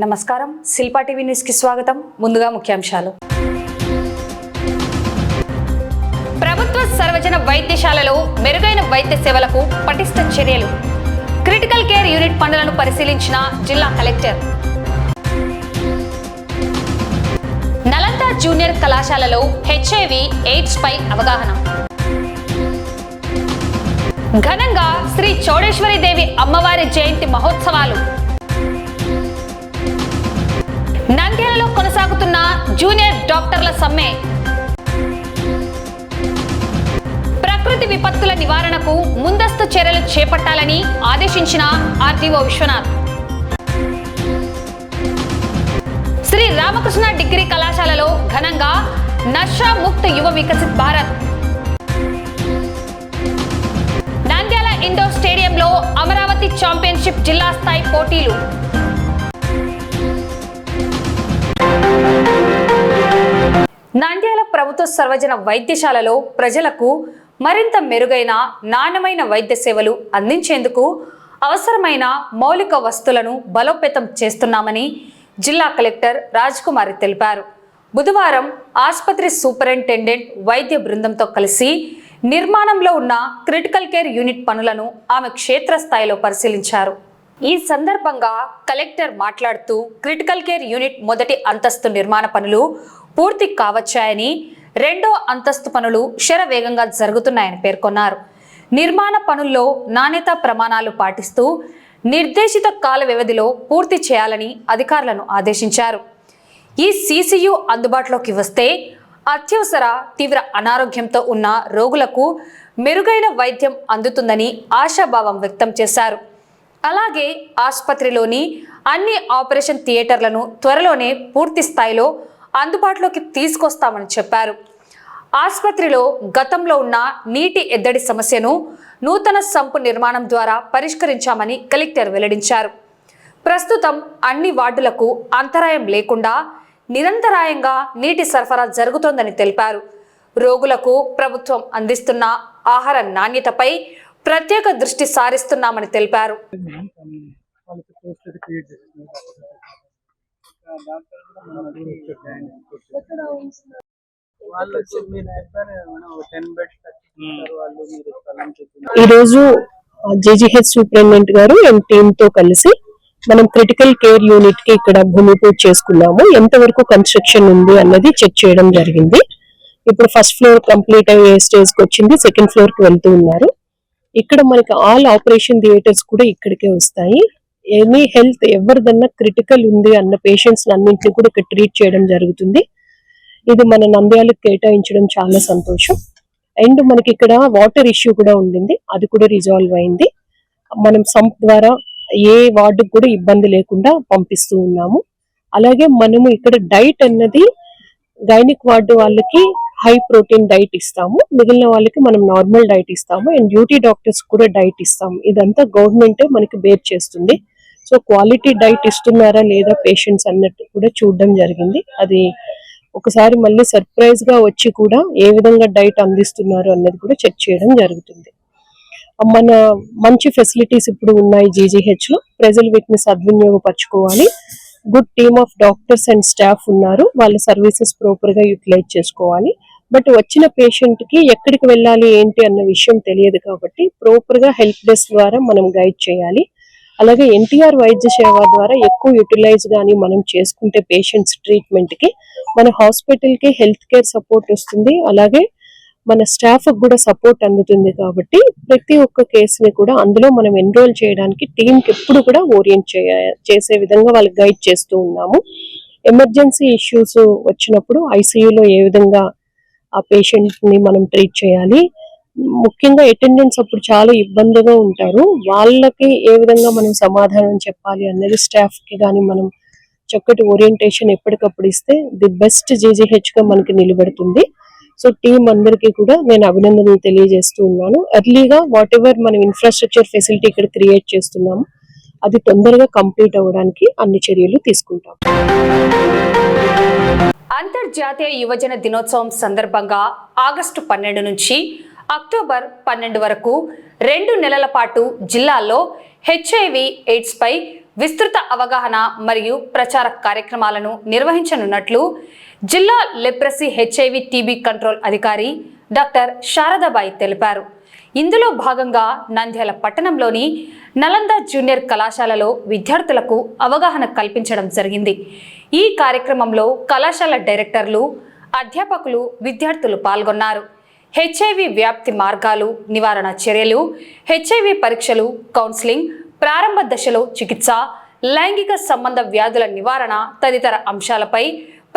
నమస్కారం, Shilpa TV news కి స్వాగతం. ముందుగా ముఖ్యాంశాలు. ప్రభుత్వ సర్వజన వైద్యశాలలో మెరుగైన వైద్య సేవలకు పటిష్ట చర్యలు. క్రిటికల్ కేర్ యూనిట్ పనులను పరిశీలించిన జిల్లా కలెక్టర్. నలంద జూనియర్ కళాశాలలో హెచ్ఐవి ఎయిడ్స్ పై అవగాహన. ఘనంగా శ్రీ చౌడేశ్వరి దేవి అమ్మవారి జయంతి మహోత్సవాలు. నంద్యాలలో కొనసాగుతున్న జూనియర్ డాక్టర్ల సమ్మె. ప్రకృతి విపత్తుల నివారణకు ముందస్తు చర్యలు చేపట్టాలని ఆదేశించిన ఆర్డీఓ విశ్వనాథ్. శ్రీ రామకృష్ణ డిగ్రీ కళాశాలలో ఘనంగా నషా ముక్త యువ వికసిత్ భారత్. నంద్యాల ఇండోర్ స్టేడియంలో అమరావతి ఛాంపియన్షిప్ జిల్లా స్థాయి పోటీలు. నంద్యాల ప్రభుత్వ సర్వజన వైద్యశాలలో ప్రజలకు మరింత మెరుగైన నాణ్యమైన వైద్య సేవలు అందించేందుకు అవసరమైన మౌలిక వస్తువులను బలోపేతం చేస్తున్నామని జిల్లా కలెక్టర్ రాజ్కుమారి తెలిపారు. బుధవారం ఆసుపత్రి సూపరింటెండెంట్ వైద్య బృందంతో కలిసి నిర్మాణంలో ఉన్న క్రిటికల్ కేర్ యూనిట్ పనులను ఆమె క్షేత్రస్థాయిలో పరిశీలించారు. ఈ సందర్భంగా కలెక్టర్ మాట్లాడుతూ క్రిటికల్ కేర్ యూనిట్ మొదటి అంతస్తు నిర్మాణ పనులు పూర్తి కావచ్చాయని, రెండో అంతస్తు పనులు శరవేగంగా జరుగుతున్నాయని పేర్కొన్నారు. నిర్మాణ పనుల్లో నాణ్యతా ప్రమాణాలు పాటిస్తూ నిర్దేశిత కాల వ్యవధిలో పూర్తి చేయాలని అధికారులను ఆదేశించారు. ఈ సీసీయూ అందుబాటులోకి వస్తే అత్యవసర తీవ్ర అనారోగ్యంతో ఉన్న రోగులకు మెరుగైన వైద్యం అందుతుందని ఆశాభావం వ్యక్తం చేశారు. అలాగే ఆసుపత్రిలోని అన్ని ఆపరేషన్ థియేటర్లను త్వరలోనే పూర్తి స్థాయిలో అందుబాటులోకి తీసుకొస్తామని చెప్పారు. ఆసుపత్రిలో గతంలో ఉన్న నీటి ఎద్దడి సమస్యను నూతన సంపు నిర్మాణం ద్వారా పరిష్కరించామని కలెక్టర్ వెల్లడించారు. ప్రస్తుతం అన్ని వార్డులకు అంతరాయం లేకుండా నిరంతరాయంగా నీటి సరఫరా జరుగుతోందని తెలిపారు. రోగులకు ప్రభుత్వం అందిస్తున్న ఆహార నాణ్యతపై ప్రత్యేక దృష్టి సారిస్తున్నామని తెలిపారు. ఈరోజు జేజీహెచ్ సూపరింటెండెంట్ గారు అండ్ టీమ్ తో కలిసి మనం క్రిటికల్ కేర్ యూనిట్ కి ఇక్కడ భూమి పూజ చేసుకున్నాము. ఎంతవరకు కన్స్ట్రక్షన్ ఉంది అన్నది చెక్ చేయడం జరిగింది. ఇప్పుడు ఫస్ట్ ఫ్లోర్ కంప్లీట్ అయ్యే స్టేజ్ కి వచ్చింది, సెకండ్ ఫ్లోర్ కి వెళ్తూ ఉన్నారు. ఇక్కడ మనకి ఆల్ ఆపరేషన్ థియేటర్స్ కూడా ఇక్కడికే వస్తాయి. ఎనీ హెల్త్ ఎవరిదన్నా క్రిటికల్ ఉంది అన్న పేషెంట్స్ అన్నింటినీ కూడా ఇక్కడ ట్రీట్ చేయడం జరుగుతుంది. ఇది మన నంద్యాలకు కేటాయించడం చాలా సంతోషం. అండ్ మనకి ఇక్కడ వాటర్ ఇష్యూ కూడా ఉండింది, అది కూడా రిజాల్వ్ అయింది. మనం సంప్ ద్వారా ఏ వార్డుకు కూడా ఇబ్బంది లేకుండా పంపిస్తూ ఉన్నాము. అలాగే మనము ఇక్కడ డైట్ అన్నది గైనిక్ వార్డు వాళ్ళకి హై ప్రోటీన్ డైట్ ఇస్తాము, మిగిలిన వాళ్ళకి మనం నార్మల్ డైట్ ఇస్తాము. అండ్ డ్యూటీ డాక్టర్స్ కూడా డైట్ ఇస్తాము. ఇదంతా గవర్నమెంట్ మనకి బేర్ చేస్తుంది. సో క్వాలిటీ డైట్ ఇస్తున్నారా లేదా పేషెంట్స్ అన్నట్టు కూడా చూడడం జరిగింది. అది ఒకసారి మళ్ళీ సర్ప్రైజ్ గా వచ్చి కూడా ఏ విధంగా డైట్ అందిస్తున్నారు అన్నది కూడా చెక్ చేయడం జరుగుతుంది. మన మంచి ఫెసిలిటీస్ ఇప్పుడు ఉన్నాయి జీజీహెచ్ లో, ప్రజలు వీటిని సద్వినియోగపరచుకోవాలి. Good team of doctors and staff ఉన్నారు, వాళ్ళ సర్వీసెస్ ప్రాపర్ గా యూటిలైజ్ చేసుకోవాలి. బట్ వచ్చిన పేషెంట్ కి ఎక్కడికి వెళ్ళాలి ఏంటి అన్న విషయం తెలియదు కాబట్టి ప్రాపర్ గా హెల్ప్ డెస్క్ ద్వారా మనం గైడ్ చేయాలి. అలాగే ఎన్టీఆర్ వైద్య సేవ ద్వారా ఎక్కువ యూటిలైజ్ గానీ మనం చేసుకుంటే పేషెంట్స్ ట్రీట్మెంట్ కి మన హాస్పిటల్ కి హెల్త్ కేర్ సపోర్ట్ వస్తుంది. అలాగే మన స్టాఫ్ కూడా సపోర్ట్ అందుతుంది. కాబట్టి ప్రతి ఒక్క కేసుని కూడా అందులో మనం ఎన్రోల్ చేయడానికి టీమ్ కి ఎప్పుడు కూడా ఓరియంట్ చేసే విధంగా వాళ్ళకి గైడ్ చేస్తూ ఉన్నాము. ఎమర్జెన్సీ ఇష్యూస్ వచ్చినప్పుడు ఐసీయూలో ఏ విధంగా ఆ పేషెంట్ ని మనం ట్రీట్ చేయాలి, ముఖ్యంగా అటెండెన్స్ అప్పుడు చాలా ఇబ్బందిగా ఉంటారు, వాళ్ళకి ఏ విధంగా మనం సమాధానం చెప్పాలి అన్నది స్టాఫ్ కి కానీ మనం చక్కటి ఓరియంటేషన్ ఎప్పటికప్పుడు ఇస్తే ది బెస్ట్ జీజీహెచ్ గా మనకి నిలబడుతుంది. సో టీం అందరికీ కూడా నేను అభినందనలు తెలియజేస్తూ ఉన్నాను. ఎర్లీగా వాట్ ఎవర్ మనం ఇన్ఫ్రాస్ట్రక్చర్ ఫెసిలిటీ ఇక్కడ క్రియేట్ చేస్తున్నాము అది తొందరగా కంప్లీట్ అవ్వడానికి అన్ని చర్యలు తీసుకుంటాం. అంతర్జాతీయ యువజన దినోత్సవం సందర్భంగా ఆగస్టు 12 నుంచి అక్టోబర్ 12 వరకు 2 నెలల పాటు జిల్లాలో హెచ్ఐవి ఎయిడ్స్ పై విస్తృత అవగాహన మరియు ప్రచార కార్యక్రమాలను నిర్వహించనున్నట్లు జిల్లా లెప్రసీ హెచ్ఐవి టీబీ కంట్రోల్ అధికారి డాక్టర్ శారదాబాయి తెలిపారు. ఇందులో భాగంగా నంద్యాల పట్టణంలోని నలంద జూనియర్ కళాశాలలో విద్యార్థులకు అవగాహన కల్పించడం జరిగింది. ఈ కార్యక్రమంలో కళాశాల డైరెక్టర్లు, అధ్యాపకులు, విద్యార్థులు పాల్గొన్నారు. హెచ్ఐవి వ్యాప్తి మార్గాలు, నివారణ చర్యలు, హెచ్ఐవి పరీక్షలు, కౌన్సిలింగ్, ప్రారంభ దశలో చికిత్స, లైంగిక సంబంధ వ్యాధుల నివారణ తదితర అంశాలపై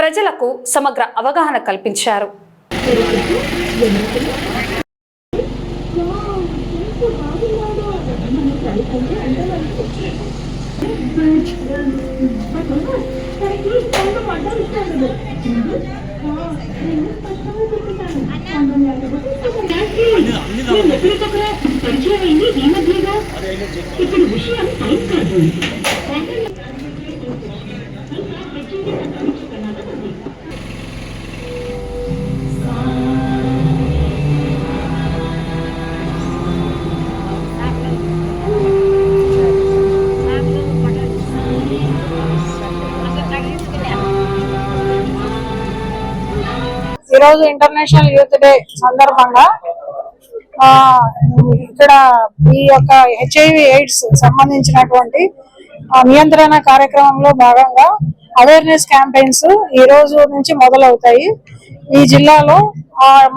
ప్రజలకు సమగ్ర అవగాహన కల్పించారు. ఈరోజు ఇంటర్నేషనల్ యూత్ డే సందర్భంగా ఇక్కడ ఈ యొక్క హెచ్ఐవి ఎయిడ్స్ సంబంధించినటువంటి నియంత్రణ కార్యక్రమంలో భాగంగా అవేర్నెస్ క్యాంపెయిన్స్ ఈ రోజు నుంచి మొదలవుతాయి. ఈ జిల్లాలో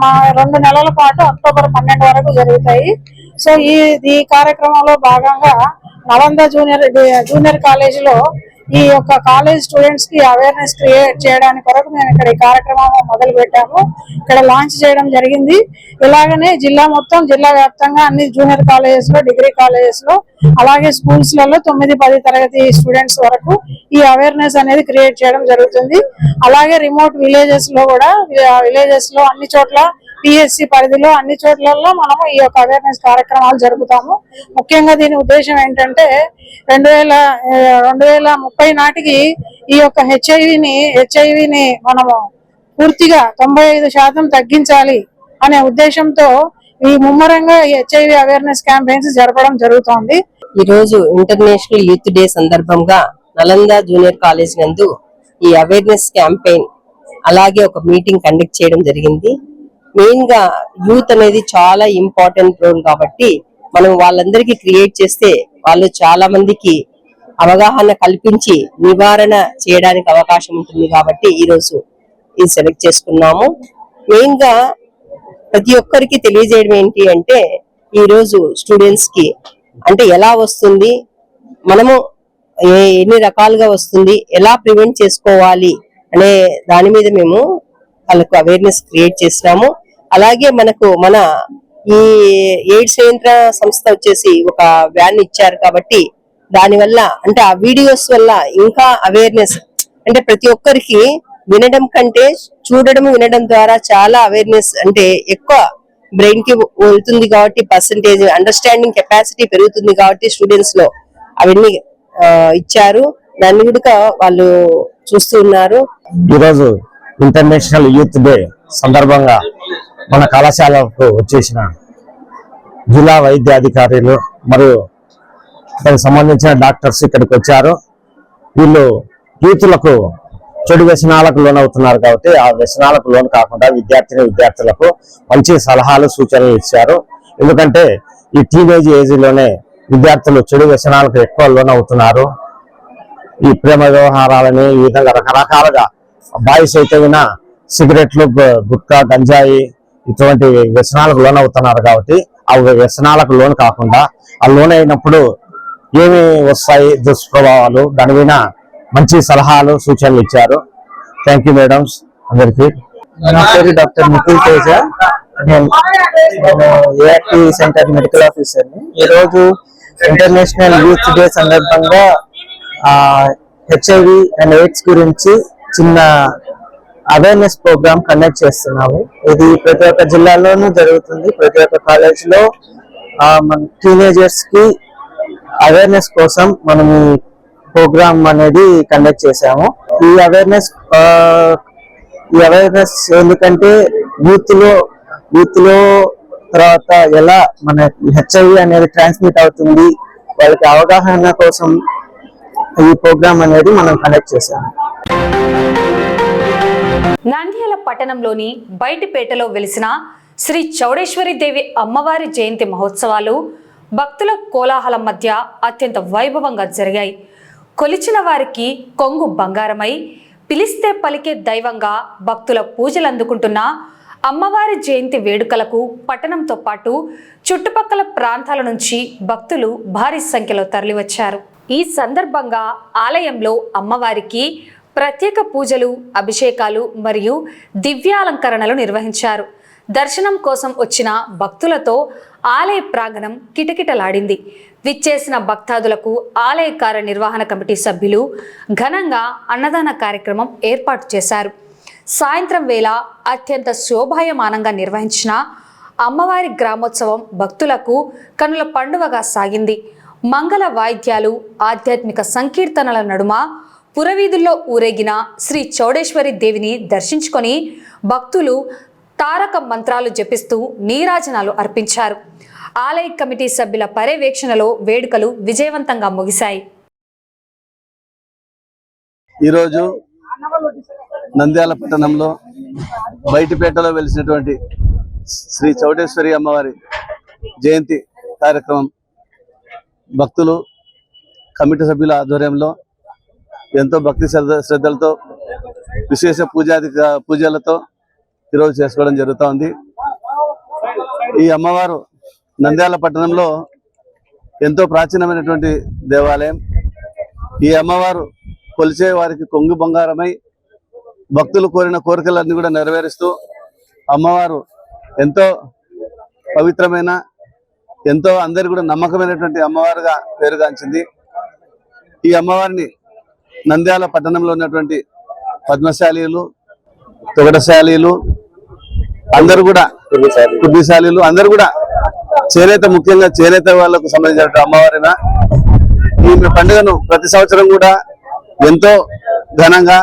మా 2 నెలల పాటు అక్టోబర్ 12 వరకు జరుగుతాయి. సో ఈ కార్యక్రమంలో భాగంగా నలంద జూనియర్ కాలేజీలో ఈ యొక్క కాలేజ్ స్టూడెంట్స్ కి అవేర్నెస్ క్రియేట్ చేయడానికి కొరకు మేము ఇక్కడ ఈ కార్యక్రమం మొదలు పెట్టాము. ఇక్కడ లాంచ్ చేయడం జరిగింది. ఇలాగనే జిల్లా వ్యాప్తంగా అన్ని జూనియర్ కాలేజెస్ లో, డిగ్రీ కాలేజెస్ లో, అలాగే స్కూల్స్ లలో 9-10 తరగతి స్టూడెంట్స్ వరకు ఈ అవేర్నెస్ అనేది క్రియేట్ చేయడం జరుగుతుంది. అలాగే రిమోట్ విలేజెస్ లో కూడా అన్ని చోట్ల పిఎస్సి పరిధిలో అన్ని చోట్లలో మనము ఈ యొక్క అవేర్నెస్ కార్యక్రమాలు జరుపుతాము. ముఖ్యంగా దీని ఉద్దేశం ఏంటంటే 2030 నాటికి ఈ యొక్క హెచ్ఐవిని మనము పూర్తిగా 95% తగ్గించాలి అనే ఉద్దేశంతో ఈ ముమ్మరంగా హెచ్ఐవి అవేర్నెస్ క్యాంపెయిన్స్ జరపడం జరుగుతోంది. ఈ రోజు ఇంటర్నేషనల్ యూత్ డే సందర్భంగా నలంద జూనియర్ కాలేజ్ నందు ఈ అవేర్నెస్ క్యాంపెయిన్ అలాగే ఒక మీటింగ్ కండక్ట్ చేయడం జరిగింది. మెయిన్ గా యూత్ అనేది చాలా ఇంపార్టెంట్ రోల్ కాబట్టి మనం వాళ్ళందరికీ క్రియేట్ చేస్తే వాళ్ళు చాలా మందికి అవగాహన కల్పించి నివారణ చేయడానికి అవకాశం ఉంటుంది కాబట్టి ఈ రోజు ఇది సెలెక్ట్ చేసుకున్నాము. మెయిన్ గా ప్రతి ఒక్కరికి తెలియజేయడం ఏంటి అంటే ఈ రోజు స్టూడెంట్స్ కి అంటే ఎలా వస్తుంది, మనము ఎన్ని రకాలుగా వస్తుంది, ఎలా ప్రివెంట్ చేసుకోవాలి అనే దాని మీద మేము వాళ్ళకు అవేర్నెస్ క్రియేట్ చేసినాము. అలాగే మన ఈ ఎయిడ్స్ నియంత్రణ సంస్థ వచ్చేసి ఒక వ్యాన్ ఇచ్చారు కాబట్టి దానివల్ల అంటే ఆ వీడియోస్ వల్ల ఇంకా అవేర్నెస్ అంటే ప్రతి ఒక్కరికి వినడం కంటే వినడం ద్వారా చాలా అవేర్నెస్ అంటే ఎక్కువ బ్రెయిన్ కి వెళ్తుంది కాబట్టి పర్సంటేజ్ అండర్స్టాండింగ్ కెపాసిటీ పెరుగుతుంది కాబట్టి స్టూడెంట్స్ లో అవన్నీ ఇచ్చారు. దాన్ని కూడా వాళ్ళు చూస్తూ ఉన్నారు. ఈరోజు ఇంటర్నేషనల్ యూత్ డే సందర్భంగా మన కళాశాలకు వచ్చేసిన జిల్లా వైద్య అధికారులు మరియు దానికి సంబంధించిన డాక్టర్స్ ఇక్కడికి వచ్చారు. వీళ్ళు యూత్లకు చెడు వ్యసనాలకు లోనవుతున్నారు కాబట్టి ఆ వ్యసనాలకు లోను కాకుండా విద్యార్థులకు మంచి సలహాలు, సూచనలు ఇచ్చారు. ఎందుకంటే ఈ టీనేజ్ ఏజ్ లోనే విద్యార్థులు చెడు వ్యసనాలకు ఎక్కువ లోనవుతున్నారు. ఈ ప్రేమ వ్యవహారాలని ఈ విధంగా రకరకాలుగా బాయ్స్ అయితే వినా సిగరెట్లు, గుట్కా, గంజాయి ఇటువంటి వ్యసనాలకు లోనవుతున్నారు కాబట్టి ఆ వ్యసనాలకు లోను కాకుండా ఆ లోన్ అయినప్పుడు ఏమి వస్తాయి దుష్ప్రభావాలు, దాని మీద మంచి సలహాలు, సూచనలు ఇచ్చారు. థ్యాంక్ యూ మేడమ్స్ అందరికి. నా పేరు డాక్టర్ నిఖిల్ తేజ. నేను ఏఆర్టీ సెంటర్ మెడికల్ ఆఫీసర్ని. ఈరోజు ఇంటర్నేషనల్ యూత్ డే సందర్భంగా హెచ్ఐవి అండ్ ఎయిడ్స్ గురించి చిన్న అవేర్నెస్ ప్రోగ్రామ్ కండక్ట్ చేస్తున్నాము. ఇది ప్రతి ఒక్క జిల్లాలోనూ జరుగుతుంది. ప్రతి ఒక్క కాలేజ్ లో మన టీనేజర్స్ కి అవేర్నెస్ కోసం మనం ఈ ప్రోగ్రామ్ అనేది కండక్ట్ చేశాము. ఈ అవేర్నెస్ ఎందుకంటే యూత్ లో తర్వాత ఎలా మన హెచ్ఐవి అనేది ట్రాన్స్మిట్ అవుతుంది వాళ్ళకి అవగాహన కోసం ఈ ప్రోగ్రామ్ అనేది మనం కండక్ట్ చేశాము. నంద్యాల పట్టణంలోని బయటిపేటలో వెలిసిన శ్రీ చౌడేశ్వరి దేవి అమ్మవారి జయంతి మహోత్సవాలు భక్తుల కోలాహలం మధ్య అత్యంత వైభవంగా జరిగాయి. కొలిచిన వారికి కొంగు బంగారమై పిలిస్తే పలికే దైవంగా భక్తుల పూజలు అందుకుంటున్న అమ్మవారి జయంతి వేడుకలకు పట్టణంతో పాటు చుట్టుపక్కల ప్రాంతాల నుంచి భక్తులు భారీ సంఖ్యలో తరలివచ్చారు. ఈ సందర్భంగా ఆలయంలో అమ్మవారికి ప్రత్యేక పూజలు, అభిషేకాలు మరియు దివ్యాలంకరణలు నిర్వహించారు. దర్శనం కోసం వచ్చిన భక్తులతో ఆలయ ప్రాంగణం కిటకిటలాడింది. విచ్చేసిన భక్తాదులకు ఆలయ కార్యనిర్వహణ కమిటీ సభ్యులు ఘనంగా అన్నదాన కార్యక్రమం ఏర్పాటు చేశారు. సాయంత్రం వేళ అత్యంత శోభాయమానంగా నిర్వహించిన అమ్మవారి గ్రామోత్సవం భక్తులకు కనుల పండువగా సాగింది. మంగళ వాయిద్యాలు, ఆధ్యాత్మిక సంకీర్తనల నడుమ పురవీధుల్లో ఊరేగిన శ్రీ చౌడేశ్వరి దేవిని దర్శించుకొని భక్తులు తారక మంత్రాలు జపిస్తూ నీరాజనాలు అర్పించారు. ఆలయ కమిటీ సభ్యుల పర్యవేక్షణలో వేడుకలు విజయవంతంగా ముగిశాయి. ఈరోజు నంద్యాల పట్టణంలో బయటిపేటలో వెలిసినటువంటి శ్రీ చౌడేశ్వరి అమ్మవారి జయంతి కార్యక్రమం భక్తులు, కమిటీ సభ్యుల ఆధ్వర్యంలో ఎంతో భక్తి శ్రద్ధలతో విశేష పూజలతో ఈరోజు చేసుకోవడం జరుగుతూ ఉంది. ఈ అమ్మవారు నంద్యాల పట్టణంలో ఎంతో ప్రాచీనమైనటువంటి దేవాలయం. ఈ అమ్మవారు కొలిచే వారికి కొంగు బంగారమై భక్తులు కోరిన కోరికలన్నీ కూడా నెరవేరుస్తూ అమ్మవారు ఎంతో పవిత్రమైన, ఎంతో అందరికి కూడా నమ్మకమైనటువంటి అమ్మవారుగా పేరుగాంచింది. ఈ అమ్మవారిని నంద్యాల పట్టణంలో ఉన్నటువంటి పద్మశాలీలు, తొగటశాలీలు అందరూ కూడా, కుర్దిశాలీలు అందరూ కూడా చేనేత, ముఖ్యంగా చేనేత వాళ్ళకు సంబంధించిన అమ్మవారిన ఈ పండుగను ప్రతి సంవత్సరం కూడా ఎంతో ఘనంగా,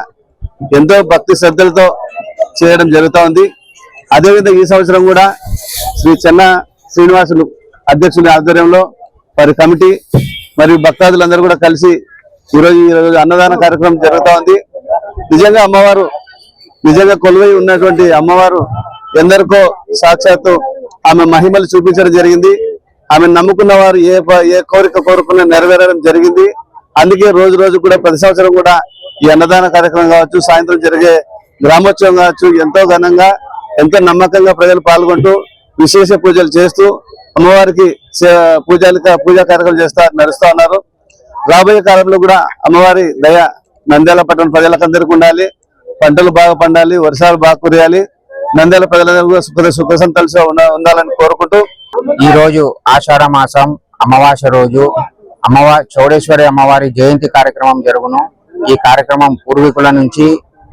ఎంతో భక్తి శ్రద్ధలతో చేయడం జరుగుతూ ఉంది. అదేవిధంగా ఈ సంవత్సరం కూడా శ్రీ చెన్న శ్రీనివాసులు అధ్యక్షుని ఆధ్వర్యంలో వారి కమిటీ మరియు భక్తాదులందరూ కూడా కలిసి ఈరోజు అన్నదాన కార్యక్రమం జరుగుతూ ఉంది. నిజంగా అమ్మవారు, నిజంగా కొలువై ఉన్నటువంటి అమ్మవారు ఎందరికో సాక్షాత్తు ఆమె మహిమలు చూపించడం జరిగింది. ఆమె నమ్ముకున్న వారు ఏ కోరిక కోరుకున్నా నెరవేరడం జరిగింది. అందుకే రోజు రోజు కూడా ప్రతి సంవత్సరం కూడా ఈ అన్నదాన కార్యక్రమం కావచ్చు, సాయంత్రం జరిగే గ్రామోత్సవం కావచ్చు, ఎంతో ఘనంగా, ఎంతో నమ్మకంగా ప్రజలు పాల్గొంటూ విశేష పూజలు చేస్తూ అమ్మవారికి పూజా కార్యక్రమం నడుస్తూ ఉన్నారు. రాబోయే కాలంలో కూడా అమ్మవారి దయ నంద్యాల పట్టణ ప్రజలకందరికీ ఉండాలి. పంటలు బాగా పండాలి, వర్షాలు బాగా కురియాలి, నంద్యాల ప్రజలందరూ కూడా సుఖ సంతోషంగా ఉండాలని కోరుకుంటూ ఈ రోజు ఆషాఢ మాసం అమావాస్య రోజు చౌడేశ్వరి అమ్మవారి జయంతి కార్యక్రమం జరుగును. ఈ కార్యక్రమం పూర్వీకుల నుంచి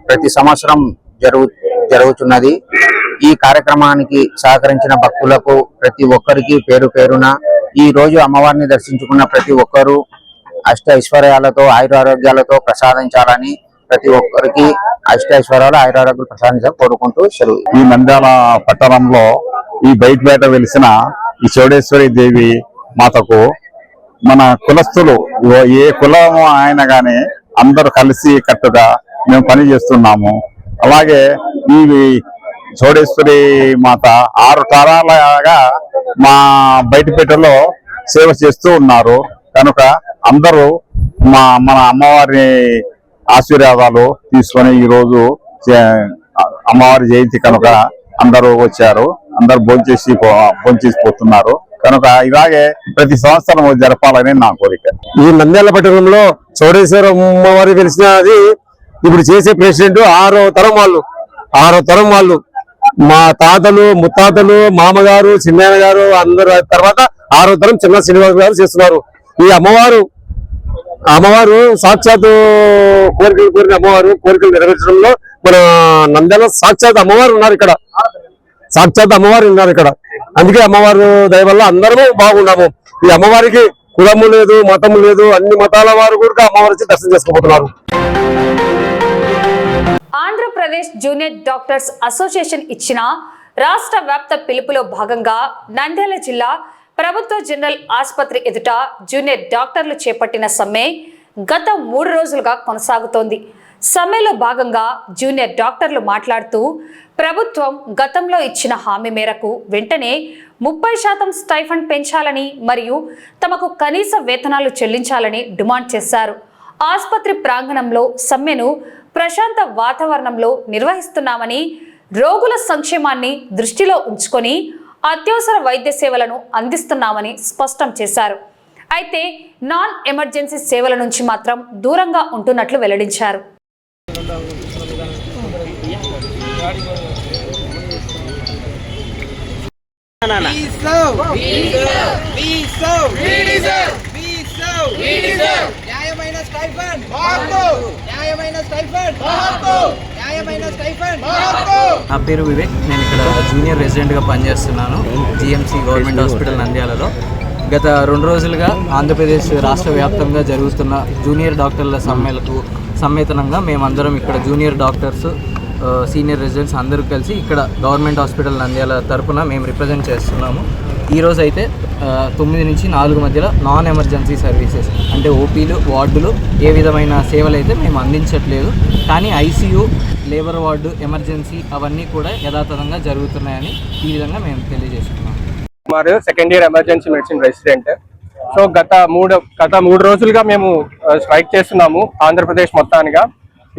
ప్రతి సంవత్సరం జరుగుతున్నది. ఈ కార్యక్రమానికి సహకరించిన భక్తులకు ప్రతి ఒక్కరికి పేరు పేరున ఈ రోజు అమ్మవారిని దర్శించుకున్న ప్రతి ఒక్కరూ అష్ట ఐశ్వర్యాలతో, ఆయురారోగ్యాలతో ప్రసాదించాలని, ప్రతి ఒక్కరికి అష్టైశ్వర్యాలు, ఆయురారోగ్యాలు ప్రసాదించాలని కోరుకుంటూ సెలవు. ఈ నంద్యాల పట్టణంలో ఈ బయటపేట వెలిసిన ఈ చౌడేశ్వరి దేవి మాతకు మన కులస్తులు, ఏ కులం ఆయన గాని అందరూ కలిసి కట్టుగా మేము పని చేస్తున్నాము. అలాగే ఈ చౌడేశ్వరి మాత 6 తరాలుగా మా బయటపేటలో సేవ చేస్తూ ఉన్నారు. కనుక అందరూ మన అమ్మవారి ఆశీర్వాదాలు తీసుకొని ఈ రోజు అమ్మవారి జయంతి కనుక అందరూ వచ్చారు. అందరూ భోంచేసి పోతున్నారు. కనుక ఇలాగే ప్రతి సంవత్సరం జరపాలని నా కోరిక. ఈ నంద్యాల పట్టణంలో చౌడేశ్వర అమ్మవారి తెలిసినది ఇప్పుడు చేసే ప్రెసిడెంట్ 6వ తరం వాళ్ళు మా తాతలు, ముత్తాతలు, మామగారు, చిన్నాయన గారు అందరు తర్వాత 6వ తరం చిన్న శ్రీనివాస్ గారు చేస్తున్నారు. ఈ అమ్మవారు సాక్షాత్ కోరికలు కోరిన అమ్మవారు, కోరికలు నెరవేర్చడంలో మన నంద్యాల సాక్షాత్ అమ్మవారు ఉన్నారు ఇక్కడ. అందుకే అమ్మవారు దయ వల్ల అందరూ బాగున్నాము. ఈ అమ్మవారికి కులము లేదు, మతము లేదు, అన్ని మతాల వారు కూడా అమ్మవారి దర్శనం చేసుకోబోతున్నారు. ఆంధ్రప్రదేశ్ జూనియర్ డాక్టర్స్ అసోసియేషన్ ఇచ్చిన రాష్ట్ర వ్యాప్త పిలుపులో భాగంగా నంద్యాల జిల్లా ప్రభుత్వ జనరల్ ఆసుపత్రి ఎదుట జూనియర్ డాక్టర్లు చేపట్టిన సమ్మె గత 3 రోజులుగా కొనసాగుతోంది. సమ్మెలో భాగంగా జూనియర్ డాక్టర్లు మాట్లాడుతూ ప్రభుత్వం గతంలో ఇచ్చిన హామీ మేరకు వెంటనే 30% స్టైఫండ్ పెంచాలని మరియు తమకు కనీస వేతనాలు చెల్లించాలని డిమాండ్ చేశారు. ఆసుపత్రి ప్రాంగణంలో సమ్మెను ప్రశాంత వాతావరణంలో నిర్వహిస్తున్నామని, రోగుల సంక్షేమాన్ని దృష్టిలో ఉంచుకొని అత్యవసర వైద్య సేవలను అందిస్తున్నామని స్పష్టం చేశారు. అయితే నాన్ ఎమర్జెన్సీ సేవల నుంచి మాత్రం దూరంగా ఉంటున్నట్లు వెల్లడించారు. నా పేరు వివేక్. నేను ఇక్కడ జూనియర్ రెసిడెంట్గా పనిచేస్తున్నాను జిఎంసి గవర్నమెంట్ హాస్పిటల్ నంద్యాలలో. గత 2 రోజులుగా ఆంధ్రప్రదేశ్ రాష్ట్ర వ్యాప్తంగా జరుగుతున్న జూనియర్ డాక్టర్ల సమ్మేళనంగా మేమందరం ఇక్కడ జూనియర్ డాక్టర్స్, సీనియర్ రెసిడెంట్స్ అందరూ కలిసి ఇక్కడ గవర్నమెంట్ హాస్పిటల్ నంద్యాల తరఫున మేము రిప్రజెంట్ చేస్తున్నాము. ఈరోజు అయితే 9 నుంచి 4 మధ్యలో నాన్ ఎమర్జెన్సీ సర్వీసెస్ అంటే ఓపీలు, వార్డులు ఏ విధమైన సేవలు అయితే మేము అందించట్లేదు. కానీ ఐసీయూ, లేబర్ వార్డు, ఎమర్జెన్సీ అవన్నీ కూడా యథాతథంగా జరుగుతున్నాయని ఈ విధంగా మేము తెలియజేస్తున్నాము. Kumar, second year emergency medicine resident. So గత 3 రోజులుగా మేము స్ట్రైక్ చేస్తున్నాము ఆంధ్రప్రదేశ్ మొత్తానిగా.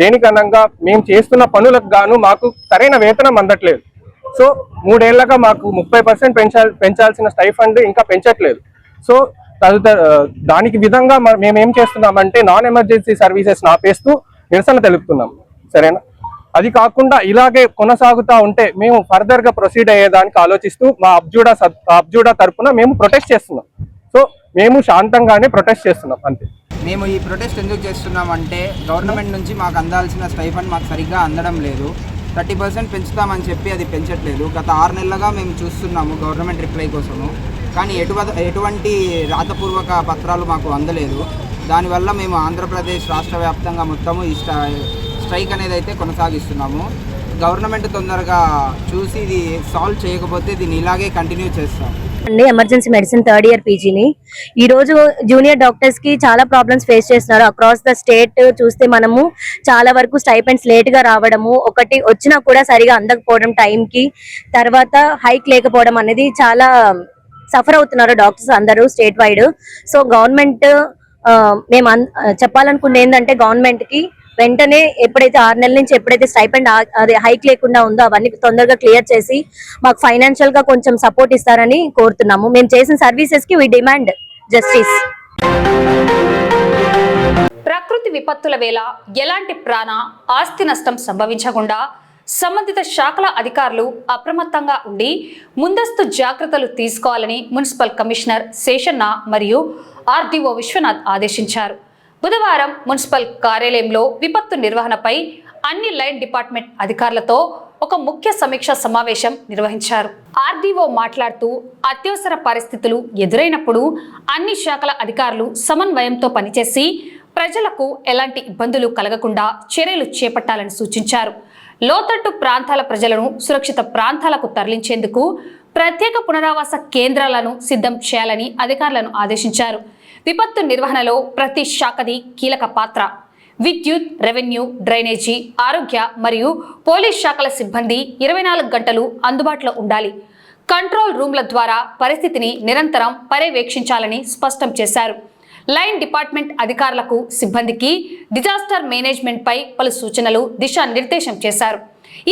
దేనికనంగా మేము చేస్తున్న పనులకు గాను మాకు సరైన వేతనం అందట్లేదు. సో 3 ఏళ్లగా మాకు 30% పెంచాల్సిన స్టైఫండ్ ఇంకా పెంచట్లేదు. సో దానికి విధంగా మేము ఏం చేస్తున్నామంటే నాన్ ఎమర్జెన్సీ సర్వీసెస్ ఆపేస్తూ నిరసన తెలుపుతున్నాం. సరేనా? అది కాకుండా ఇలాగే కొనసాగుతూ ఉంటే మేము ఫర్దర్గా ప్రొసీడ్ అయ్యేదానికి ఆలోచిస్తూ మా అబ్జూడా తరఫున మేము ప్రొటెస్ట్ చేస్తున్నాం. సో మేము శాంతంగానే ప్రొటెస్ట్ చేస్తున్నాం అంతే. మేము ఈ ప్రొటెస్ట్ ఎందుకు చేస్తున్నామంటే గవర్నమెంట్ నుంచి మాకు అందాల్సిన స్టైఫండ్ మాకు సరిగ్గా అందడం లేదు. 30% పెంచుతామని చెప్పి అది పెంచట్లేదు. గత 6 నెలలుగా మేము చూస్తున్నాము గవర్నమెంట్ రిప్లై కోసము. కానీ ఎటువంటి రాతపూర్వక పత్రాలు మాకు అందలేదు. దానివల్ల మేము ఆంధ్రప్రదేశ్ రాష్ట్ర వ్యాప్తంగా మొత్తము ఈ స్ట్రైక్ అనేది అయితే కొనసాగిస్తున్నాము. గవర్నమెంట్ తొందరగా చూసి ఇది సాల్వ్ చేయకపోతే దీన్ని ఇలాగే కంటిన్యూ చేస్తాం. ఎమర్జెన్సీ మెడిసిన్ 3rd ఇయర్ పీజీని. ఈ రోజు జూనియర్ డాక్టర్స్ కి చాలా ప్రాబ్లమ్స్ ఫేస్ చేస్తున్నారు. అక్రాస్ ద స్టేట్ చూస్తే మనము చాలా వరకు స్టైపెండ్స్ లేట్ గా రావడము, ఒకటి వచ్చినా కూడా సరిగా అందకపోవడం టైం కి, తర్వాత హైక్ లేకపోవడం అనేది చాలా సఫర్ అవుతున్నారు డాక్టర్స్ అందరూ స్టేట్ వైడ్. సో గవర్నమెంట్ మేము చెప్పాలనుకున్నది ఏంటంటే గవర్నమెంట్ కి వెంటనే ఎప్పుడైతే 6 నెలల నుంచి ఎప్పుడైతే స్టైపెండ్ అదే హైక్ లేకుండా ఉందో అవన్నీ తొందరగా క్లియర్ చేసి మాకు ఫైనాన్షియల్ గా కొంచెం సపోర్ట్ ఇస్తారని కోరుతున్నాము. మేము చేసిన సర్వీసెస్ కి వి డిమాండ్ జస్టిస్. ప్రకృతి విపత్తుల వేళ ఎలాంటి ప్రాణ, ఆస్తి నష్టం సంభవించకుండా సంబంధిత శాఖల అధికారులు అప్రమత్తంగా ఉండి ముందస్తు జాగ్రత్తలు తీసుకోవాలని మున్సిపల్ కమిషనర్ శేషన్న మరియు ఆర్డీఓ విశ్వనాథ్ ఆదేశించారు. బుధవారం మున్సిపల్ కార్యాలయంలో విపత్తు నిర్వహణపై అన్ని లైన్ డిపార్ట్మెంట్ అధికారులతో ఒక ముఖ్య సమీక్ష సమావేశం నిర్వహించారు. ఆర్డీఓ మాట్లాడుతూ అత్యవసర పరిస్థితులు ఎదురైనప్పుడు అన్ని శాఖల అధికారులు సమన్వయంతో పనిచేసి ప్రజలకు ఎలాంటి ఇబ్బందులు కలగకుండా చర్యలు చేపట్టాలని సూచించారు. లోతట్టు ప్రాంతాల ప్రజలను సురక్షిత ప్రాంతాలకు తరలించేందుకు ప్రత్యేక పునరావాస కేంద్రాలను సిద్ధం చేయాలని అధికారులను ఆదేశించారు. విపత్తు నిర్వహణలో ప్రతి శాఖది కీలక పాత్ర. విద్యుత్, రెవెన్యూ, డ్రైనేజీ, ఆరోగ్య మరియు పోలీస్ శాఖల సిబ్బంది 24 గంటలు అందుబాటులో ఉండాలి. కంట్రోల్ రూమ్ల ద్వారా పరిస్థితిని నిరంతరం పర్యవేక్షించాలని స్పష్టం చేశారు. లైన్ డిపార్ట్మెంట్ అధికారులకు, సిబ్బందికి డిజాస్టర్ మేనేజ్మెంట్ పై పలు సూచనలు, దిశానిర్దేశం చేశారు.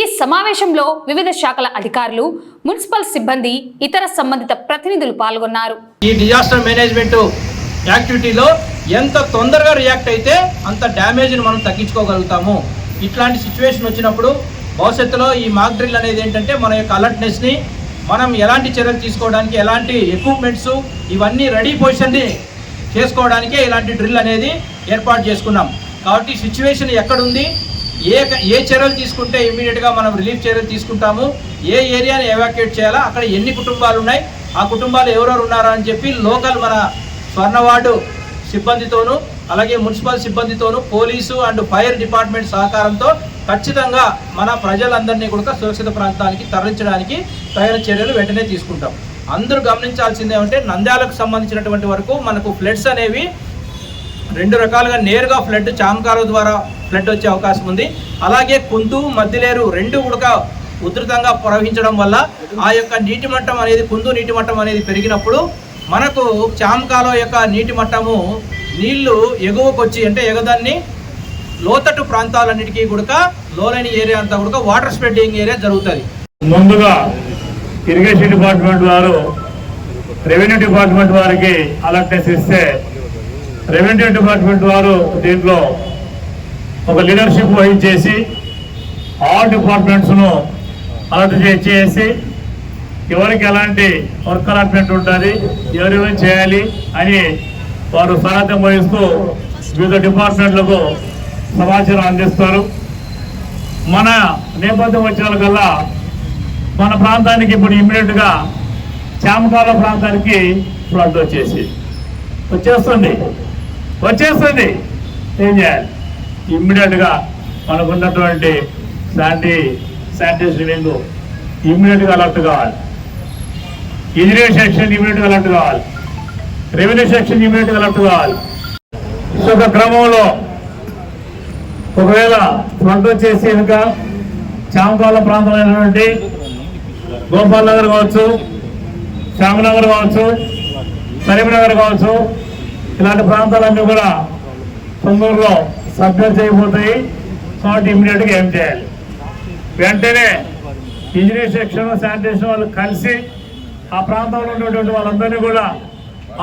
ఈ సమావేశంలో వివిధ శాఖల అధికారులు, మున్సిపల్ సిబ్బంది, ఇతర సంబంధిత ప్రతినిధులు పాల్గొన్నారు. ఈ డిజాస్టర్ మేనేజ్మెంట్ యాక్టివిటీలో ఎంత తొందరగా రియాక్ట్ అయితే అంత డ్యామేజ్ని మనం తగ్గించుకోగలుగుతాము. ఇట్లాంటి సిచ్యువేషన్ వచ్చినప్పుడు భవిష్యత్తులో ఈ మాక్ డ్రిల్ అనేది ఏంటంటే మన యొక్క అలర్ట్నెస్ని, మనం ఎలాంటి చర్యలు తీసుకోవడానికి, ఎలాంటి ఎక్విప్మెంట్స్ ఇవన్నీ రెడీ పొజిషన్ని చేసుకోవడానికే ఇలాంటి డ్రిల్ అనేది ఏర్పాటు చేసుకున్నాం. కాబట్టి సిచ్యువేషన్ ఎక్కడుంది, ఏ చర్యలు తీసుకుంటే ఇమ్మీడియట్గా మనం రిలీఫ్ చర్యలు తీసుకుంటాము, ఏ ఏరియాని ఎవాక్యుయేట్ చేయాలా, అక్కడ ఎన్ని కుటుంబాలు ఉన్నాయి, ఆ కుటుంబాలు ఎవరెవరు ఉన్నారా అని చెప్పి లోకల్ మన స్వర్ణవార్డు సిబ్బందితోనూ అలాగే మున్సిపల్ సిబ్బందితోనూ పోలీసు అండ్ ఫైర్ డిపార్ట్మెంట్ సహకారంతో ఖచ్చితంగా మన ప్రజలందరినీ కూడా సురక్షిత ప్రాంతానికి తరలించడానికి తగిన చర్యలు వెంటనే తీసుకుంటాం. అందరూ గమనించాల్సింది ఏమంటే నంద్యాలకు సంబంధించినటువంటి వరకు మనకు ఫ్లడ్స్ అనేవి రెండు రకాలుగా నేరుగా ఫ్లడ్ చామకాల ద్వారా ఫ్లడ్ వచ్చే అవకాశం ఉంది. అలాగే కుందు మద్దిలేరు రెండు కూడా ఉధృతంగా ప్రవహించడం వల్ల ఆ యొక్క నీటి మట్టం అనేది కుందు నీటి మట్టం అనేది పెరిగినప్పుడు మనకు చామకాల యొక్క నీటి మట్టము నీళ్లు ఎగువకొచ్చి అంటే ఎగదాన్ని లోతట్టు ప్రాంతాలన్నిటికీ కూడా లోలైన ఏరియా అంతా కూడా వాటర్ స్ప్రెడ్డింగ్ ఏరియా జరుగుతుంది. ముందుగా ఇరిగేషన్ డిపార్ట్మెంట్ వారు రెవెన్యూ డిపార్ట్మెంట్ వారికి అలర్ట్నెస్ ఇస్తే రెవెన్యూ డిపార్ట్మెంట్ వారు దీంట్లో ఒక లీడర్షిప్ వహించేసి ఆల్ డిపార్ట్మెంట్స్ను అలర్ట్ చేసి ఎవరికి ఎలాంటి వర్క్ అలాట్మెంట్ ఉంటుంది, ఎవరెవరు చేయాలి అని వారు సహాయం వహిస్తూ వివిధ డిపార్ట్మెంట్లకు సమాచారం అందిస్తారు. మన నేపథ్యం వచ్చిన కల్లా మన ప్రాంతానికి ఇప్పుడు ఇమ్మీడియట్గా చామకాల ప్రాంతానికి ఫ్లడ్ వచ్చేస్తుంది. ఏం చేయాలి? ఇమ్మీడియట్గా మనకున్నటువంటి శానిటేషన్ వింగ్ ఇమ్మీడియట్గా అలర్ట్ కావాలి. ఇంజనీరింగ్ సెక్షన్ ఇమ్మీడియట్గా అలర్ట్ కావాలి. రెవెన్యూ సెక్షన్ ఇమ్మీడియట్గా అలర్ట్ కావాలి. ఒక క్రమంలో ఒకవేళ ఫ్లడ్ వచ్చేసి కనుక చామకాల ప్రాంతమైనటువంటి గోపాల్ నగర్ కావచ్చు, శ్యామనగర్ కావచ్చు, కరీంనగర్ కావచ్చు, ఇలాంటి ప్రాంతాలన్నీ కూడా తొందరలో సబ్జెక్ట్ అయిపోతాయి. కాబట్టి ఇమ్మీడియట్గా ఏం చేయాలి? వెంటనే ఇంజనీరింగ్ సెక్షన్ శానిటేషన్ వాళ్ళు కలిసి ఆ ప్రాంతంలో ఉన్నటువంటి వాళ్ళందరినీ కూడా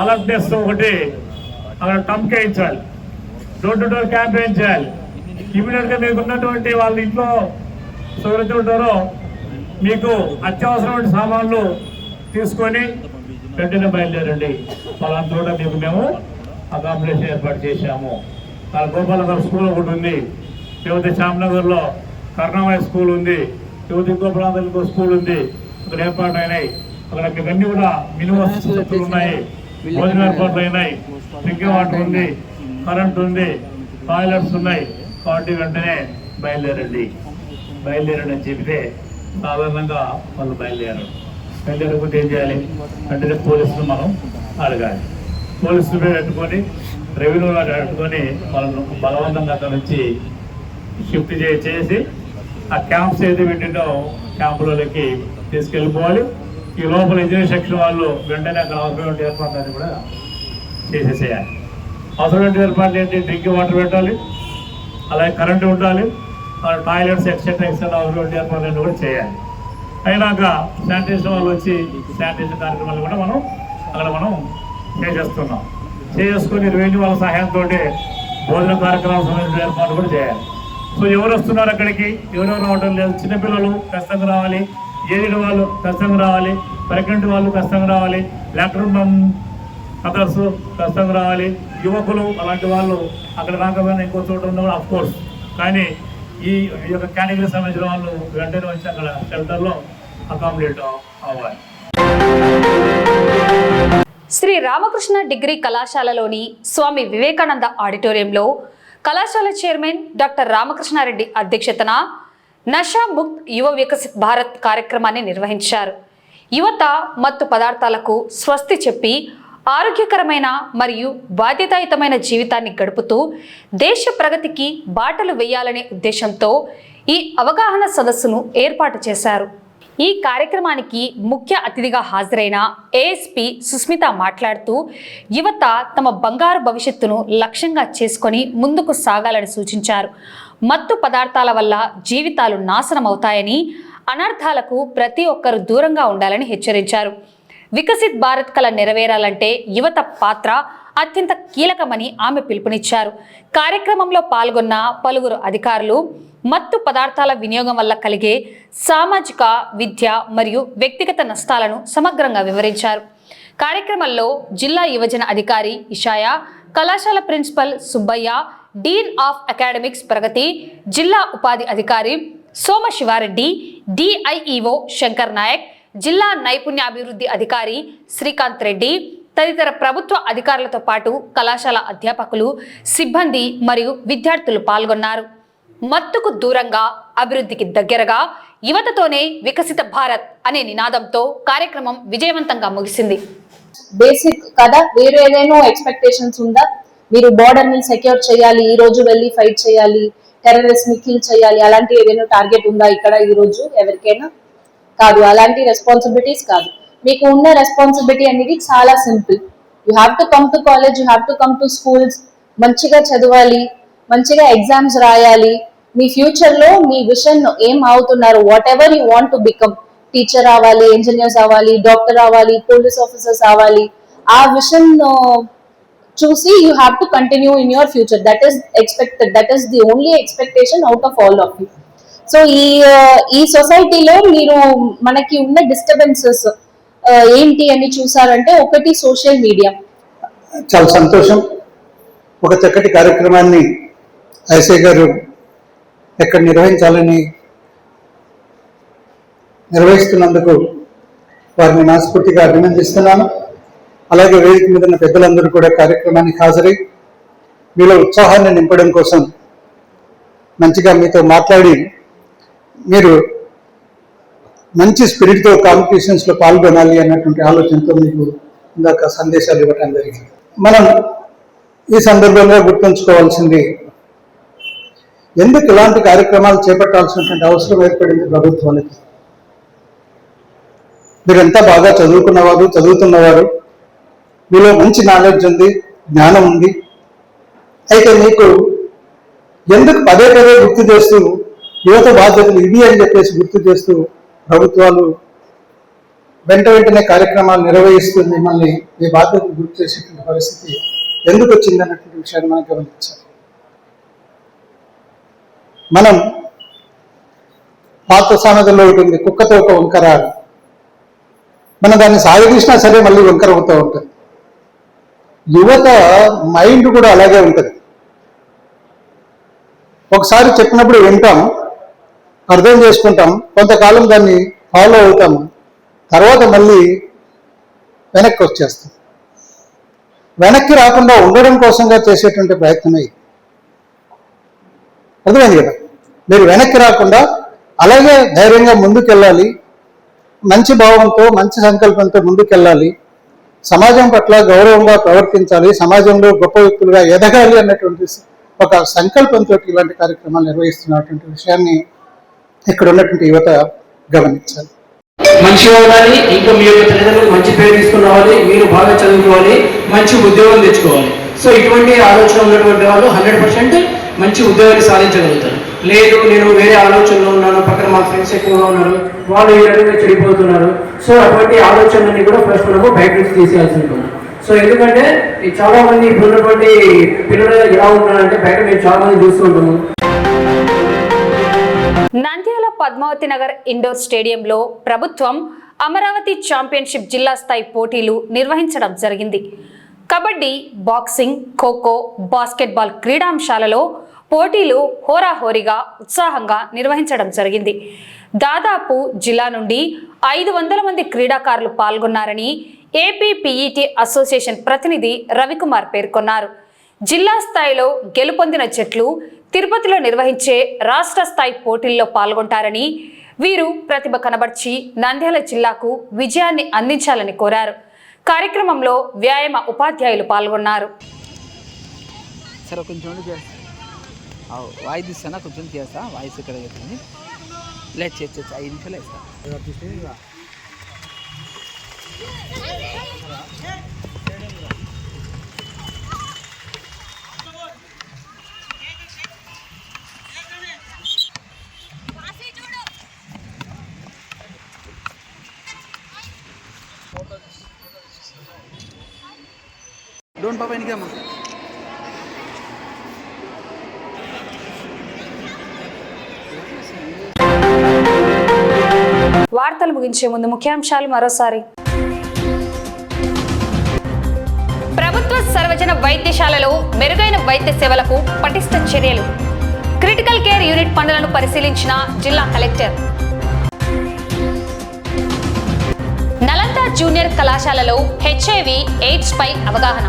అలర్ట్నెస్ ఒకటి అక్కడ టంకేయించాలి. డోర్ టు డోర్ క్యాంపెయిన్ చేయాలి. ఇమీడియట్గా మీకు ఉన్నటువంటి వాళ్ళ ఇంట్లో ఎవరైతే ఉంటారో మీకు అత్యవసరమైన సామాన్లు తీసుకొని వెంటనే బయలుదేరండి. వాళ్ళంతా కూడా మీకు మేము అకామిడేషన్ ఏర్పాటు చేశాము. గోపాలనగర్ స్కూల్ ఒకటి ఉంది, లేకపోతే శ్యామ్నగర్లో కర్ణమయ స్కూల్ ఉంది, లేకపోతే ఇంకో ప్రాంతాలు ఇంకో స్కూల్ ఉంది, అక్కడ ఏర్పాటు అయినాయి. అక్కడ ఇవన్నీ కూడా మినిమం వసతులు ఉన్నాయి, భోజనం ఏర్పాట్లు అయినాయి, డ్రింకింగ్ వాటర్ ఉంది, కరెంట్ ఉంది, టాయిలెట్స్ ఉన్నాయి. కాబట్టి వెంటనే బయలుదేరండి అని చెబితే సాధారణంగా వాళ్ళు బయలుదేరకపోతే ఏం చేయాలి? వెంటనే పోలీసులు మనం అడగాలి. పోలీసులు పెట్టుకొని రెవెన్యూ పెట్టుకొని వాళ్ళను బలవంతంగా అక్కడ నుంచి షిఫ్ట్ చేసి ఆ క్యాంప్స్ ఏది పెట్టిందో క్యాంపులకి తీసుకెళ్ళిపోవాలి. ఈ లోపల ఇంజనీరింగ్ సెక్షన్ వాళ్ళు వెంటనే అక్కడ అవసరమైన ఏర్పాట్లన్నీ కూడా చేసేసేయాలి. అవసరమైన ఏర్పాట్లు ఏంటి? డ్రింకింగ్ వాటర్ పెట్టాలి, అలాగే కరెంటు ఉండాలి, టాయిలెట్స్ ఎక్సెట్రా అవసరమైన ఏర్పాట్లన్నీ కూడా చేయాలి. అయినాక శానిటేషన్ వాళ్ళు వచ్చి శానిటేషన్ కార్యక్రమాలు కూడా మనం చేసుకొని రెవెన్యూ వాళ్ళ సహాయంతో భోజన కార్యక్రమాల సంబంధించిన ఏర్పాటు కూడా చేయాలి. సో ఎవరు వస్తున్నారు అక్కడికి, ఎవరెవరు రావడం లేదు, చిన్నపిల్లలు ఖచ్చితంగా రావాలి, ఏజెడ్ వాళ్ళు ఖచ్చితంగా రావాలి, ప్రెగ్నెంట్ వాళ్ళు ఖచ్చితంగా రావాలి, లాక్డౌన్ అదర్స్ ఖచ్చితంగా రావాలి, యువకులు అలాంటి వాళ్ళు అక్కడ రాకపోయినా ఇంకో చోట ఉన్నవాళ్ళు అఫ్ కోర్స్. కానీ ఈ యొక్క కేటగిరీ సంబంధించిన వాళ్ళు వెంటనే వచ్చి అక్కడ షెల్టర్లో అకామిడేట్ అవ్వాలి. శ్రీ రామకృష్ణ డిగ్రీ కళాశాలలోని స్వామి వివేకానంద ఆడిటోరియంలో కళాశాల చైర్మన్ డాక్టర్ రామకృష్ణారెడ్డి అధ్యక్షతన నషా ముక్త్ యువ వికసిత్ భారత్ కార్యక్రమాన్ని నిర్వహించారు. యువత మత్తు పదార్థాలకు స్వస్తి చెప్పి ఆరోగ్యకరమైన మరియు బాధ్యతాయుతమైన జీవితాన్ని గడుపుతూ దేశ ప్రగతికి బాటలు వేయాలనే ఉద్దేశంతో ఈ అవగాహన సదస్సును ఏర్పాటు చేశారు. ఈ కార్యక్రమానికి ముఖ్య అతిథిగా హాజరైన ఏఎస్పీ సుస్మిత మాట్లాడుతూ యువత తమ బంగారు భవిష్యత్తును లక్ష్యంగా చేసుకొని ముందుకు సాగాలని సూచించారు. మత్తు పదార్థాల వల్ల జీవితాలు నాశనమవుతాయని, అనర్థాలకు ప్రతి ఒక్కరూ దూరంగా ఉండాలని హెచ్చరించారు. వికసిత్ భారత్ కల నెరవేరాలంటే యువత పాత్ర అత్యంత కీలకమని ఆమె పిలుపునిచ్చారు. కార్యక్రమంలో పాల్గొన్న పలువురు అధికారులు మత్తు పదార్థాల వినియోగం వల్ల కలిగే సామాజిక, విద్య మరియు వ్యక్తిగత నష్టాలను సమగ్రంగా వివరించారు. కార్యక్రమంలో జిల్లా యువజన అధికారి ఇషాయా, కళాశాల principal Subbaiah, dean of academics Pragathi, జిల్లా ఉపాధి అధికారి సోమశివారెడ్డి, డిఐఈఓ శంకర్ నాయక్, జిల్లా నైపుణ్యాభివృద్ధి అధికారి శ్రీకాంత్ రెడ్డి తదితర ప్రభుత్వ అధికారులతో పాటు కళాశాల అధ్యాపకులు, సిబ్బంది మరియు విద్యార్థులు పాల్గొన్నారు. మత్తుకు దూరంగా, అభివృద్ధికి దగ్గరగా, యువతతోనే వికసిత భారత్ అనే నినాదంతో కార్యక్రమం విజయవంతంగా ముగిసింది. బేసిక్ కదా, వేరే ఏదైనా ఎక్స్పెక్టేషన్స్ ఉందా? మీరు బార్డర్ ని సెక్యూర్ చేయాలి, ఈ రోజు వెళ్ళి ఫైట్ చేయాలి, టెర్రరిస్ట్ ని కిల్ చేయాలి, అలాంటి ఏదైనా టార్గెట్ ఉందా ఇక్కడ ఈ రోజు ఎవరికైనా? కాదు, అలాంటి రెస్పాన్సిబిలిటీస్ కాదు. మీకు ఉన్న రెస్పాన్సిబిలిటీ అనేది చాలా simple. You have to come to college, you have to come to schools, మంచిగా చదవాలి, మంచిగా ఎగ్జామ్స్ రాయాలి. మీ ఫ్యూచర్ లో మీ విషన్ ఏం అవుతున్నారు, what ever you want to become, teacher అవ్వాలి, ఇంజనీర్స్ అవ్వాలి, డాక్టర్ అవ్వాలి, పోలీస్ ఆఫీసర్స్ అవ్వాలి, ఆ విషన్ చూసి you have to continue in your future. That is expected, that is the only expectation out of all of you. So ఈ సొసైటీలో మీరు మనకి ఉన్న డిస్టర్బెన్సెస్ ఏంటి అని చూసారంటే, ఒకటి సోషల్ మీడియా. చాలా సంతోషం. ఒక చక్కటి కార్యక్రమాన్ని ఐసీ గారు ఎక్కడ నిర్వహిస్తున్నందుకు వారిని మనస్ఫూర్తిగా అభినందిస్తున్నాను. అలాగే వేదిక మీద ఉన్న పెద్దలందరూ కూడా కార్యక్రమానికి హాజరై మీలో ఉత్సాహాన్ని నింపడం కోసం మంచిగా మీతో మాట్లాడి మీరు మంచి స్పిరిట్తో కాంపిటీషన్స్లో పాల్గొనాలి అన్నటువంటి ఆలోచనతో మీకు ఇందాక సందేశాలు ఇవ్వటం జరిగింది. మనం ఈ సందర్భంగా గుర్తుంచుకోవాల్సింది, ఎందుకు ఇలాంటి కార్యక్రమాలు చేపట్టాల్సినటువంటి అవసరం ఏర్పడింది ప్రభుత్వానికి. మీరంతా బాగా చదువుతున్నవారు, మీలో మంచి నాలెడ్జ్ ఉంది, జ్ఞానం ఉంది. అయితే మీకు ఎందుకు పదే పదే గుర్తు చేస్తూ యువత బాధ్యతలు ఇవి అని చెప్పేసి గుర్తు చేస్తూ ప్రభుత్వాలు వెంటనే కార్యక్రమాలు నిర్వహిస్తూ మిమ్మల్ని మీ బాధ్యతలు గుర్తు చేసేటువంటి పరిస్థితి ఎందుకు వచ్చింది అన్నటువంటి విషయాన్ని మనం గమనించాలి. మనం పాత సామెతలో ఉంటుంది, కుక్కతో ఒక వంకర. మనం దాన్ని సాగదీసినా సరే మళ్ళీ వంకర అవుతూ ఉంటుంది. యువత మైండ్ కూడా అలాగే ఉంటుంది. ఒకసారి చెప్పినప్పుడు వింటాం, అర్థం చేసుకుంటాం, కొంతకాలం దాన్ని ఫాలో అవుతాం, తర్వాత మళ్ళీ వెనక్కి వచ్చేస్తాం. వెనక్కి రాకుండా ఉండడం కోసంగా చేసేటువంటి ప్రయత్నమే. అర్థమైంది కదా? మీరు వెనక్కి రాకుండా అలాగే ధైర్యంగా ముందుకెళ్ళాలి, మంచి భావంతో మంచి సంకల్పంతో ముందుకెళ్ళాలి, సమాజం పట్ల గౌరవంగా ప్రవర్తించాలి, సమాజంలో గొప్ప వ్యక్తులుగా ఎదగాలి అన్నటువంటి ఒక సంకల్పంతో ఇలాంటి కార్యక్రమాలు నిర్వహిస్తున్నటువంటి విషయాన్ని ఇక్కడ ఉన్నటువంటి యువత గమనించాలి. మంచిగా ఉండాలి, ఇంకా మీ యొక్క తల్లిదండ్రులకు మంచి పేరు తీసుకుని రావాలి, మీరు బాగా చదువుకోవాలి, మంచి ఉద్యోగం తెచ్చుకోవాలి. సో ఇటువంటి ఆలోచన ఉన్నటువంటి వాళ్ళు 100% మంచి ఉద్యోగాన్ని సాధించగలుగుతారు. లేదు నేను వేరే ఆలోచనలో ఉన్నాను, పక్కన మా ఫ్రెండ్స్ ఎక్కువగా ఉన్నారు, వాళ్ళు ఈ రకంగా చెడిపోతున్నారు. సో అటువంటి ఆలోచనలన్నీ కూడా ఫస్ట్ మనము బయట నుంచి తీసేయాల్సి ఉంటుంది. సో ఎందుకంటే చాలా మంది ఇప్పుడు ఉన్నటువంటి పిల్లలు ఎలా ఉన్నారంటే బయట మేము చాలా మంది చూస్తూ ఉంటాము. నంద్యాల పద్మావతి నగర్ ఇండోర్ స్టేడియంలో ప్రభుత్వం అమరావతి ఛాంపియన్షిప్ జిల్లా స్థాయి పోటీలు నిర్వహించడం జరిగింది. కబడ్డీ, బాక్సింగ్, ఖోఖో, బాస్కెట్బాల్ క్రీడాంశాలలో పోటీలు హోరాహోరీగా ఉత్సాహంగా నిర్వహించడం జరిగింది. దాదాపు జిల్లా నుండి 500 మంది క్రీడాకారులు పాల్గొన్నారని ఏపీపీఈటీ అసోసియేషన్ ప్రతినిధి రవికుమార్ పేర్కొన్నారు. జిల్లా స్థాయిలో గెలుపొందిన జట్లు తిరుపతిలో నిర్వహించే రాష్ట్ర స్థాయి పోటీల్లో పాల్గొంటారని, వీరు ప్రతిభ కనబర్చి నంద్యాల జిల్లాకు విజయాన్ని అందించాలని కోరారు. కార్యక్రమంలో వ్యాయామ ఉపాధ్యాయులు పాల్గొన్నారు. వాయిస్ ఇస్తానా, కొంచెం చేస్తా, వాయిస్ ఇక్కడ చెప్తుంది. లేదు 5 నిమిషాలు ఇస్తా. డోంట్ పాపా ఇనికమ్మా. వార్తలు ముగించే ముందు ముఖ్యాంశాలు మరోసారి. ప్రభుత్వ సర్వజన వైద్యశాలలో మెరుగైన వైద్య సేవలకు పటిష్ట చర్యలు. క్రిటికల్ కేర్ యూనిట్ పనులను పరిశీలించిన జిల్లా కలెక్టర్. నలంద జూనియర్ కళాశాలలో HIV/AIDS పై అవగాహన.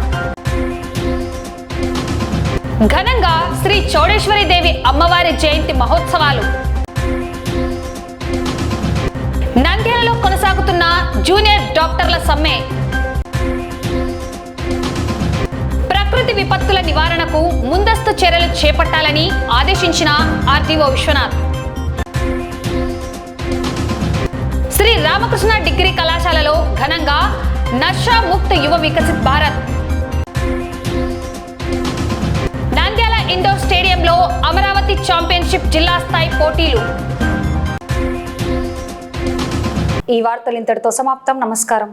ఘనంగా శ్రీ చౌడేశ్వరి దేవి అమ్మవారి జయంతి మహోత్సవాలు. నంద్యాలలో కొనసాగుతున్న జూనియర్ డాక్టర్ల సమ్మె. ప్రకృతి విపత్తుల నివారణకు ముందస్తు చర్యలు చేపట్టాలని ఆదేశించిన ఆర్డీఓ విశ్వనాథ్. శ్రీ రామకృష్ణ డిగ్రీ కళాశాలలో ఘనంగా నషా ముక్త యువ వికసిత్ భారత్. నంద్యాల ఇండోర్ స్టేడియంలో అమరావతి ఛాంపియన్షిప్ జిల్లా స్థాయి పోటీలు. ఈ వార్తలు ఇంతటితో సమాప్తం. నమస్కారం.